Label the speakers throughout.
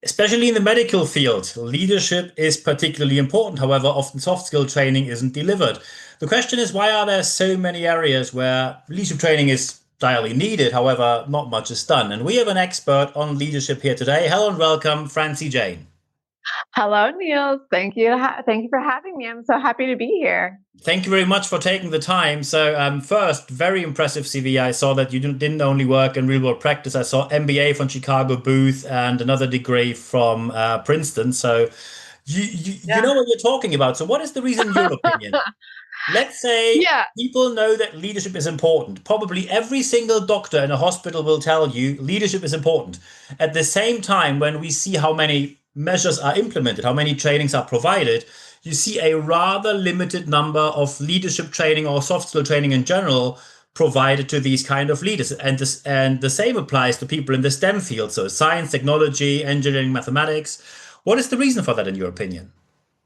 Speaker 1: Especially in the medical field, leadership is particularly important. However, often soft skill training isn't delivered. The question is, why are there so many areas where leadership training is direly needed, however, not much is done? And we have an expert on leadership here today. Hello and welcome, Francie Jain.
Speaker 2: Hello, Niels. Thank you. Thank you for having me. I'm so happy to be here.
Speaker 1: Thank you very much for taking the time. So, first, very impressive CV. I saw that you didn't only work in real world practice. I saw MBA from Chicago Booth and another degree from Princeton. So, you
Speaker 2: Yeah.
Speaker 1: know what you're talking about. So, what is the reason, in your opinion? Let's say
Speaker 2: Yeah.
Speaker 1: people know that leadership is important. Probably every single doctor in a hospital will tell you leadership is important. At the same time, when we see how many measures are implemented, how many trainings are provided, you see a rather limited number of leadership training or soft skill training in general provided to these kind of leaders. And the same applies to people in the STEM field, so science, technology, engineering, mathematics. What is the reason for that, in your opinion?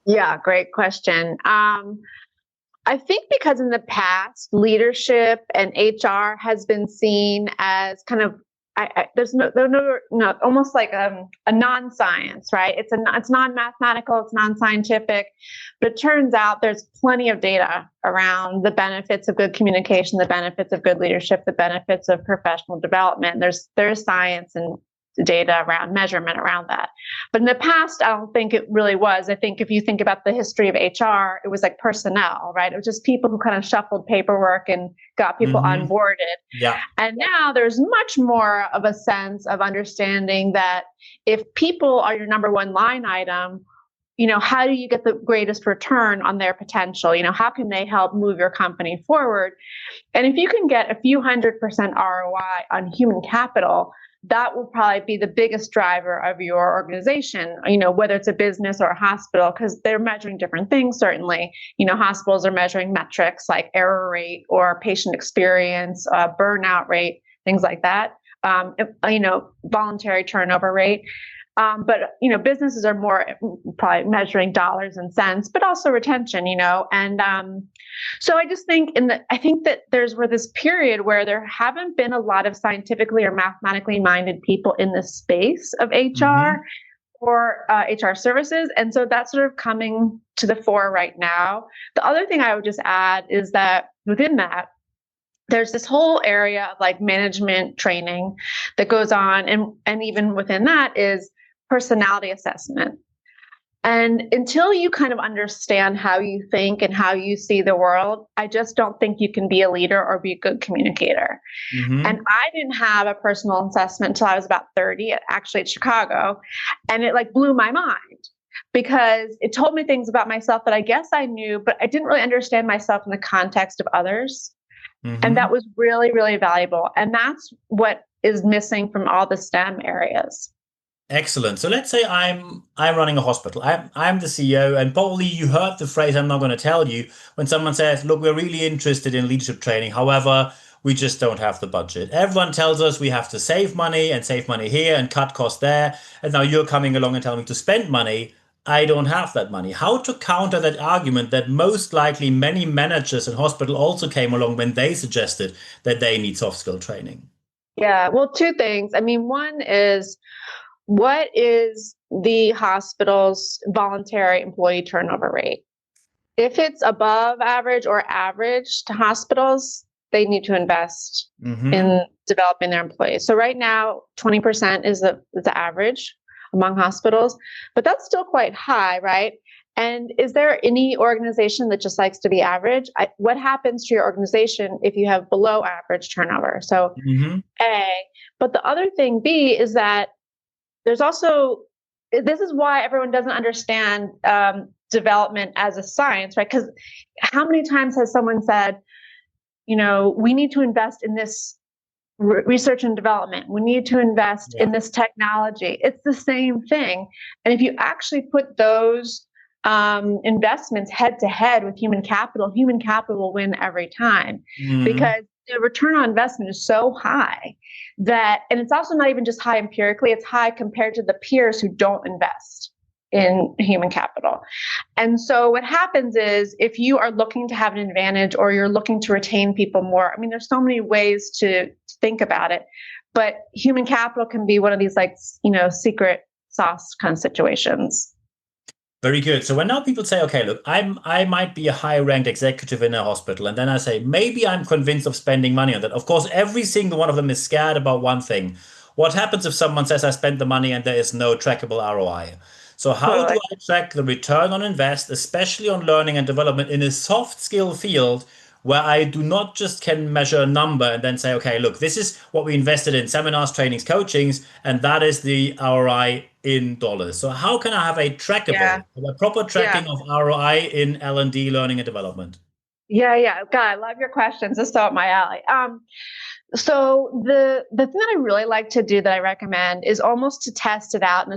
Speaker 2: Yeah. Great question. I think because in the past, leadership and HR has been seen as kind of there's no, almost like a non-science, right? It's non-mathematical, it's non-scientific, but it turns out there's plenty of data around the benefits of good communication, the benefits of good leadership, the benefits of professional development. There's science and data around measurement around that. But in the past, I don't think it really was. I think if you think about the history of HR, it was like personnel, right? It was just people who kind of shuffled paperwork and got people
Speaker 1: Hmm.
Speaker 2: onboarded.
Speaker 1: Yeah.
Speaker 2: And now there's much more of a sense of understanding that if people are your number one line item, how do you get the greatest return on their potential? How can they help move your company forward? And if you can get a few 100% ROI on human capital, that will probably be the biggest driver of your organization, whether it's a business or a hospital, because they're measuring different things, certainly. Hospitals are measuring metrics like error rate or patient experience, burnout rate, things like that, voluntary turnover rate. But businesses are more probably measuring dollars and cents, but also retention, and so I just think I think that we're this period where there haven't been a lot of scientifically or mathematically minded people in the space of HR
Speaker 1: Hmm.
Speaker 2: or HR services. And so that's sort of coming to the fore right now. The other thing I would just add is that within that, there's this whole area of like management training that goes on. And even within that is personality assessment. And until you kind of understand how you think and how you see the world, I just don't think you can be a leader or be a good communicator. And
Speaker 1: Hmm.
Speaker 2: I didn't have a personal assessment until I was about 30, actually at Chicago. And it like blew my mind because it told me things about myself that I guess I knew, but I didn't really understand myself in the context of others. And that
Speaker 1: Hmm.
Speaker 2: was really, really valuable. And that's what is missing from all the STEM areas.
Speaker 1: Excellent. So let's say I'm running a hospital. I'm the CEO, and probably you heard the phrase I'm not going to tell you when someone says, "Look, we're really interested in leadership training. However, we just don't have the budget." Everyone tells us we have to save money here and cut costs there. And now you're coming along and telling me to spend money. I don't have that money. How to counter that argument that most likely many managers in hospital also came along when they suggested that they need soft skill training?
Speaker 2: Yeah, well, two things. I mean, one is what is the hospital's voluntary employee turnover rate? If it's above average or average to hospitals, they need to invest
Speaker 1: Hmm.
Speaker 2: in developing their employees. So right now, 20% is the average among hospitals, but that's still quite high, right? And is there any organization that just likes to be average? What happens to your organization if you have below average turnover? So
Speaker 1: Hmm.
Speaker 2: A, but the other thing B is that there's also, this is why everyone doesn't understand development as a science, right? Because how many times has someone said, we need to invest in this research and development. We need to invest
Speaker 1: Yeah.
Speaker 2: in this technology. It's the same thing. And if you actually put those investments head to head with human capital will win every time
Speaker 1: Mm.
Speaker 2: because the return on investment is so high that, and it's also not even just high empirically, it's high compared to the peers who don't invest in human capital. And so what happens is if you are looking to have an advantage or you're looking to retain people more, I mean, there's so many ways to think about it, but human capital can be one of these like, sauce kind of situations.
Speaker 1: Very good. So when now people say, okay, look, I might be a high-ranked executive in a hospital, and then I say, maybe I'm convinced of spending money on that. Of course, every single one of them is scared about one thing. What happens if someone says I spent the money and there is no trackable ROI? So how do
Speaker 2: Totally.
Speaker 1: I track the return on invest, especially on learning and development in a soft skill field where I do not just can measure a number and then say, okay, look, this is what we invested in seminars, trainings, coachings, and that is the ROI in dollars. So how can I have a
Speaker 2: Yeah.
Speaker 1: trackable, a proper
Speaker 2: Yeah.
Speaker 1: tracking of ROI in L&D learning and development?
Speaker 2: Yeah. Yeah. God, I love your questions. It's so up my alley. So the thing that I really like to do that I recommend is almost to test it out in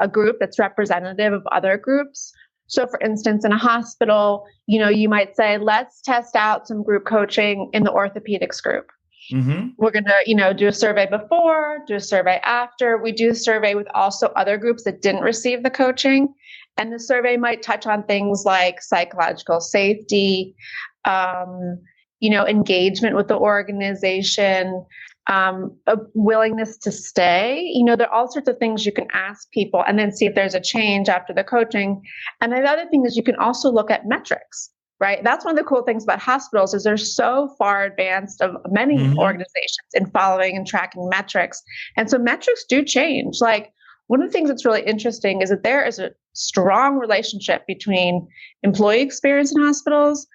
Speaker 2: a group that's representative of other groups. So for instance, in a hospital, you might say, let's test out some group coaching in the orthopedics group.
Speaker 1: Mm-hmm.
Speaker 2: We're going to, do a survey before, do a survey after. We do a survey with also other groups that didn't receive the coaching. And the survey might touch on things like psychological safety, engagement with the organization, a willingness to stay. There are all sorts of things you can ask people and then see if there's a change after the coaching. And the other thing is you can also look at metrics, right? That's one of the cool things about hospitals is they're so far advanced of many
Speaker 1: Mm-hmm.
Speaker 2: organizations in following and tracking metrics. And so metrics do change. Like one of the things that's really interesting is that there is a strong relationship between employee experience in hospitals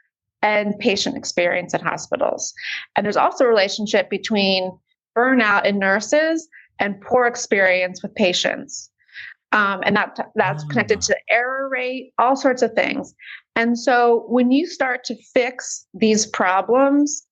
Speaker 2: and patient experience in hospitals. And there's also a relationship between burnout in nurses and poor experience with patients. And that's connected to error rate, all sorts of things. And so when you start to fix these problems,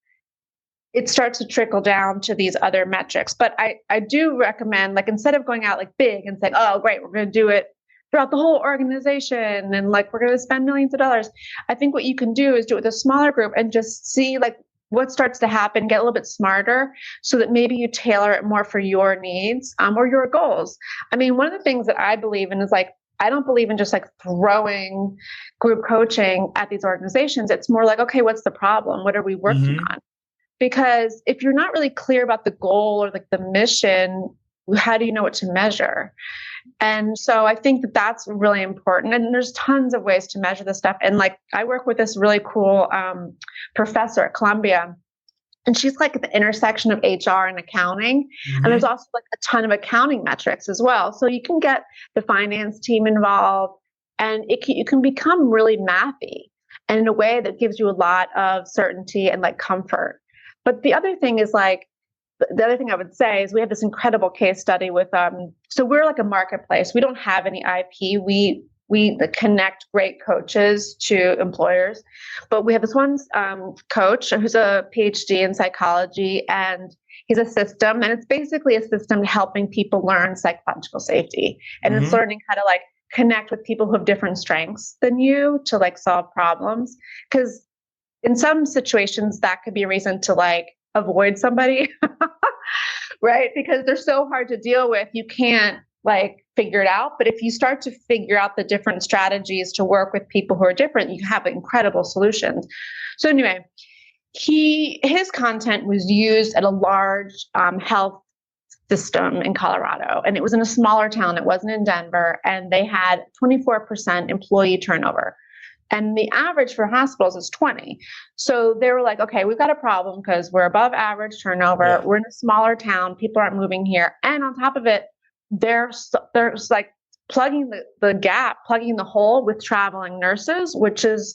Speaker 2: it starts to trickle down to these other metrics. But I do recommend, like, instead of going out like big and saying, oh, great, we're going to do it throughout the whole organization and like we're going to spend millions of dollars. I think what you can do is do it with a smaller group and just see like what starts to happen, get a little bit smarter so that maybe you tailor it more for your needs or your goals. I mean, one of the things that I believe in is like, I don't believe in just like throwing group coaching at these organizations. It's more like, okay, what's the problem? What are we working
Speaker 1: Mm-hmm.
Speaker 2: on? Because if you're not really clear about the goal or like the mission, how do you know what to measure? And so I think that that's really important. And there's tons of ways to measure this stuff. And like I work with this really cool professor at Columbia, and she's like at the intersection of HR and accounting. And there's
Speaker 1: Mm-hmm.
Speaker 2: also like a ton of accounting metrics as well. So you can get the finance team involved, and you can become really mathy, and in a way that gives you a lot of certainty and like comfort. But the other thing is like, the other thing I would say is we have this incredible case study with so we're like a marketplace. We don't have any IP. We connect great coaches to employers, but we have this one coach who's a PhD in psychology, and he's a system, and it's basically a system helping people learn psychological safety, and it's
Speaker 1: Mm-hmm.
Speaker 2: learning how to like connect with people who have different strengths than you to like solve problems, because in some situations that could be a reason to like avoid somebody, right? Because they're so hard to deal with. You can't like figure it out. But if you start to figure out the different strategies to work with people who are different, you have incredible solutions. So anyway, his content was used at a large health system in Colorado, and it was in a smaller town. It wasn't in Denver, and they had 24% employee turnover. And the average for hospitals is 20. So they were like, okay, we've got a problem because we're above average turnover.
Speaker 1: Yeah.
Speaker 2: We're in a smaller town. People aren't moving here. And on top of it, there's like plugging the gap, plugging the hole with traveling nurses, which is,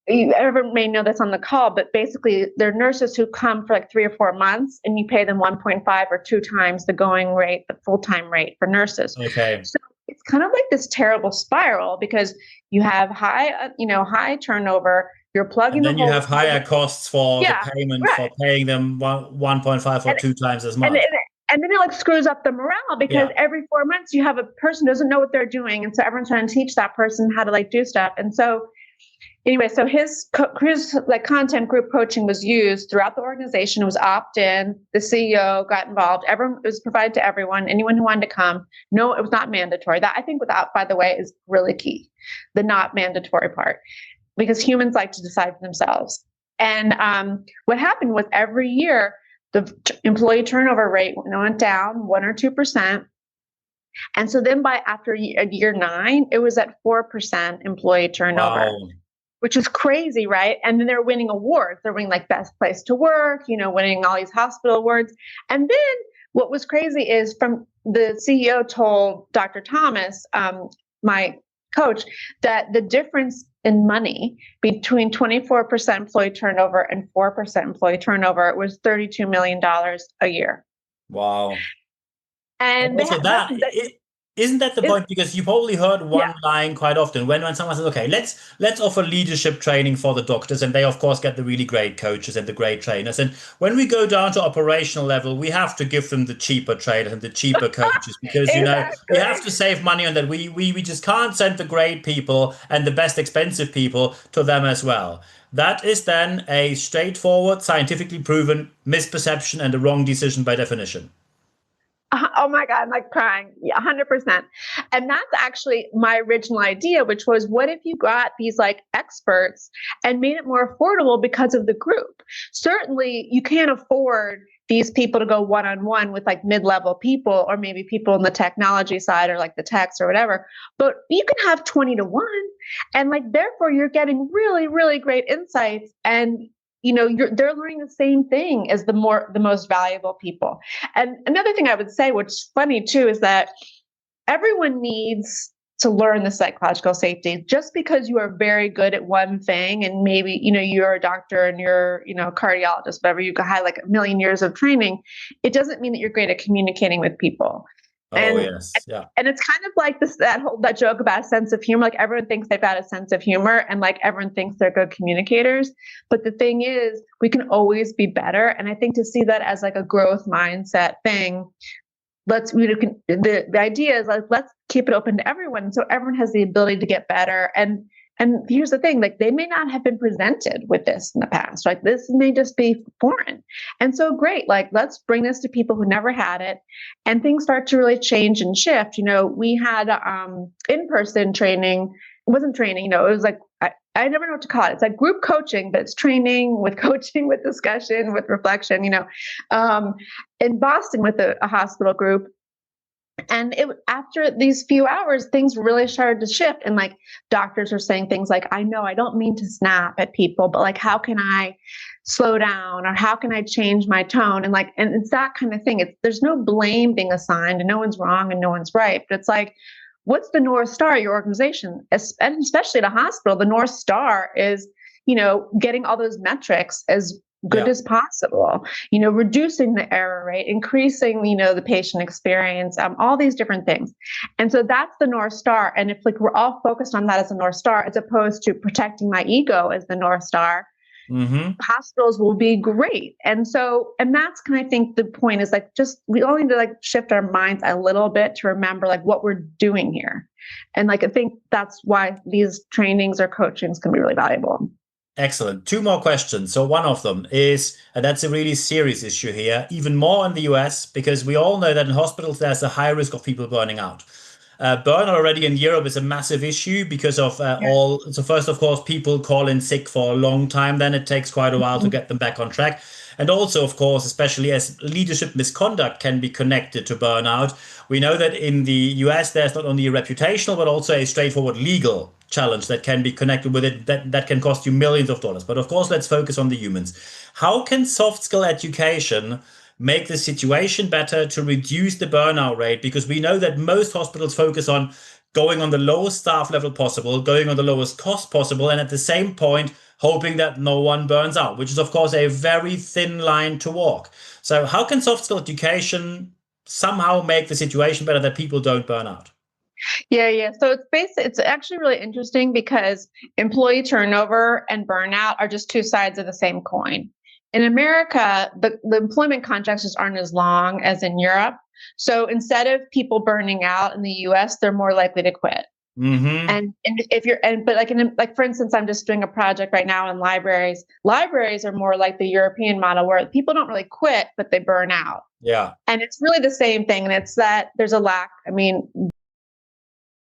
Speaker 2: everyone may know this on the call, but basically they're nurses who come for like 3 or 4 months, and you pay them 1.5 or 2 times the going rate, the full-time rate for nurses.
Speaker 1: Okay.
Speaker 2: So it's kind of like this terrible spiral because you have high turnover. You're plugging
Speaker 1: And
Speaker 2: the
Speaker 1: then you
Speaker 2: hole.
Speaker 1: have higher costs for the
Speaker 2: Yeah,
Speaker 1: payment
Speaker 2: right.
Speaker 1: for paying them 1.5 or
Speaker 2: And
Speaker 1: 2 times as
Speaker 2: and
Speaker 1: much.
Speaker 2: it, and then it like screws up the morale because
Speaker 1: Yeah.
Speaker 2: every 4 months you have a person who doesn't know what they're doing, and so everyone's trying to teach that person how to like do stuff. And so anyway, so his like content group coaching was used throughout the organization. It was opt-in. The CEO got involved. Everyone, it was provided to everyone, anyone who wanted to come. No, it was not mandatory. That I think without, by the way, is really key. The not mandatory part, because humans like to decide for themselves. And what happened was every year the employee turnover rate went down 1 or 2%. And so then by after year 9, it was at 4% employee turnover,
Speaker 1: Wow.
Speaker 2: which is crazy, right? And then they're winning awards. They're winning like best place to work, winning all these hospital awards. And then what was crazy is from the CEO told Dr. Thomas, my coach, that the difference in money between 24% employee turnover and 4% employee turnover was $32 million a year.
Speaker 1: Wow. And
Speaker 2: And
Speaker 1: also isn't that the point? Because you probably heard
Speaker 2: yeah,
Speaker 1: one line quite often when someone says, okay, let's offer leadership training for the doctors, and they of course get the really great coaches and the great trainers. And when we go down to operational level, we have to give them the cheaper trainers and the cheaper coaches because we
Speaker 2: exactly.
Speaker 1: have to save money on that. We just can't send the great people and the best expensive people to them as well. That is then a straightforward, scientifically proven misperception and a wrong decision by definition.
Speaker 2: Oh my God, I'm like crying. Yeah, 100%. And that's actually my original idea, which was what if you got these like experts and made it more affordable because of the group? Certainly, you can't afford these people to go one-on-one with like mid-level people or maybe people in the technology side or like the techs or whatever, but you can have 20 to 1 and like therefore you're getting really, really great insights and they're learning the same thing as the most valuable people. And another thing I would say, which is funny too, is that everyone needs to learn the psychological safety. Just because you are very good at one thing, and maybe you're a doctor and you're a cardiologist, whatever, you had like a million years of training, it doesn't mean that you're great at communicating with people.
Speaker 1: Oh,
Speaker 2: And
Speaker 1: yes. Yeah.
Speaker 2: and it's kind of like that joke about sense of humor. Like everyone thinks they've got a sense of humor, and like everyone thinks they're good communicators. But the thing is, we can always be better. And I think to see that as like a growth mindset thing, the idea is like let's keep it open to everyone, so everyone has the ability to get better. And here's the thing, like they may not have been presented with this in the past. Like this may just be foreign. And so great, like let's bring this to people who never had it. And things start to really change and shift. We had in-person training. It wasn't training, it was like I never know what to call it. It's like group coaching, but it's training, with discussion, with reflection, in Boston with a hospital group. And after these few hours, things really started to shift. And like doctors are saying things like, I know I don't mean to snap at people, but like, how can I slow down, or how can I change my tone? And it's that kind of thing. There's no blame being assigned, and no one's wrong and no one's right. But it's like, what's the North Star of your organization? And especially at a hospital, the North Star is, getting all those metrics as good as possible, reducing the error rate, increasing, the patient experience, all these different things. And so that's the North Star. And if like we're all focused on that as a North Star, as opposed to protecting my ego as the North Star, hospitals will be great. And that's kind of, I think the point is like, we all need to like shift our minds a little bit to remember like what we're doing here. And like, I think that's why these trainings or coachings can be really valuable.
Speaker 1: Excellent. Two more questions. So one of them is, and that's a really serious issue here, even more in the US, because we all know that in hospitals, there's a high risk of people burning out. Burnout already in Europe is a massive issue because of so first, of course, people call in sick for a long time, then it takes quite a while to get them back on track. And also, of course, especially as leadership misconduct can be connected to burnout, we know that in the US, there's not only a reputational, but also a straightforward legal challenge that can be connected with it that can cost you millions of dollars. But of course, let's focus on the humans. How can soft skill education make the situation better to reduce the burnout rate? Because we know that most hospitals focus on going on the lowest staff level possible, going on the lowest cost possible, and at the same point, hoping that no one burns out, which is, of course, a very thin line to walk. So how can soft skill education somehow make the situation better that people don't burn out?
Speaker 2: Yeah. So it's actually really interesting because employee turnover and burnout are just two sides of the same coin. In America, the employment contracts just aren't as long as in Europe. So instead of people burning out in the US, they're more likely to quit. And if you're, but like for instance, I'm just doing a project right now in libraries. Libraries are more like the European model where people don't really quit, but they burn out.
Speaker 1: Yeah.
Speaker 2: And it's really the same thing. And it's that there's a lack. I mean,